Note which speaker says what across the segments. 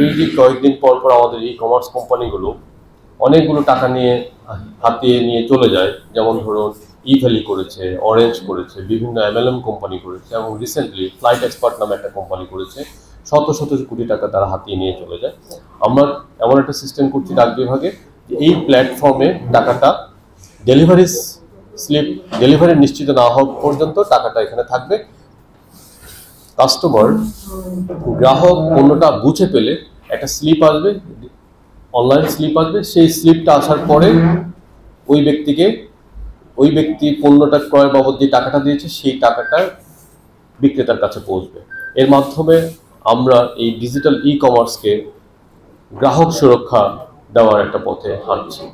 Speaker 1: এই যে কয়েকদিন পর পর আমাদের ই কমার্স কোম্পানিগুলো অনেকগুলো টাকা নিয়ে হাতিয়ে নিয়ে চলে যায়, যেমন ধরুন ই-ভ্যালি করেছে, অরেঞ্জ করেছে, বিভিন্ন এমএলএম কোম্পানি করেছে, এবং রিসেন্টলি ফ্লাইট এক্সপার্ট নামে একটা কোম্পানি করেছে। শত শত কোটি টাকা তারা হাতিয়ে নিয়ে চলে যায়। আমরা এমন একটা সিস্টেম করছি ডাক বিভাগে, এই প্ল্যাটফর্মে টাকাটা ডেলিভারি নিশ্চিত না হওয়া পর্যন্ত টাকাটা এখানে থাকবে। কাস্টমার গ্রাহক পণ্যটা বুঝে পেলে একটা স্লিপ আসবে, অনলাইন স্লিপ আসবে। সেই স্লিপটা আসার পরে ওই ব্যক্তি পণ্যটা ক্রয় বাবদ যে টাকাটা দিয়েছে সেই টাকাটা বিক্রেতার কাছে পৌঁছবে। এর মাধ্যমে আমরা এই ডিজিটাল ই কমার্সকে গ্রাহক সুরক্ষা দেওয়ার একটা পথে হাঁটছি।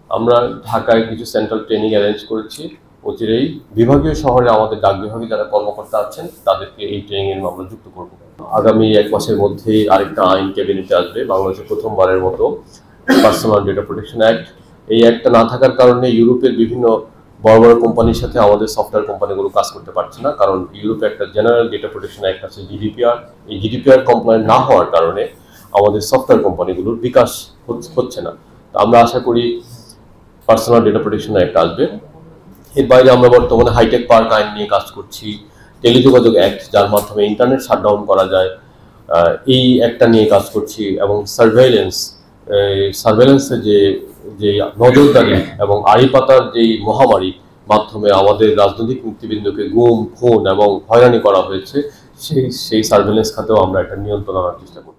Speaker 1: আমরা ঢাকায় কিছু সেন্ট্রাল ট্রেনিং অ্যারেঞ্জ করেছি। অচিরেই বিভাগীয় শহরে আমাদের ডাক বিভাগে যারা কর্মকর্তা আছেন তাদেরকে এই ট্রেনিংয়ে আমরা যুক্ত করব। আগামী 1 মাসের মধ্যেই আরেকটা আইন ক্যাবিনেটে আসবে, বাংলাদেশে প্রথমবারের মতো পার্সোনাল ডেটা প্রোটেকশন অ্যাক্ট। এই অ্যাক্টটা না থাকার কারণে ইউরোপের বিভিন্ন বড় বড় কোম্পানির সাথে আমাদের সফটওয়্যার কোম্পানিগুলো কাজ করতে পারছে না, কারণ ইউরোপে একটা জেনারেল ডেটা প্রোটেকশন অ্যাক্ট আছে, জিডিপিআর। এই জিডিপিআর কমপ্লায়েন্ট না হওয়ার কারণে আমাদের সফটওয়্যার কোম্পানিগুলোর বিকাশ হচ্ছে না। তো আমরা আশা করি পার্সোনাল ডেটা প্রোটেকশন অ্যাক্ট আসবে। এর বাইরে আমরা বর্তমানে হাইটেক পার্ক আইন নিয়ে কাজ করছি, টেলিযোগাযোগ অ্যাক্ট যার মাধ্যমে ইন্টারনেট শাটডাউন করা যায়, এই একটা নিয়ে কাজ করছি, এবং সার্ভেলেন্সের যে নজরদারি এবং আড়ি পাতার যেই মহামারী মাধ্যমে আমাদের রাজনৈতিক নেতৃবৃন্দকে গুম, খুন এবং হয়রানি করা হয়েছে, সেই সার্ভেলেন্স খাতেও আমরা একটা নিয়ন্ত্রণ আনার চেষ্টা করছি।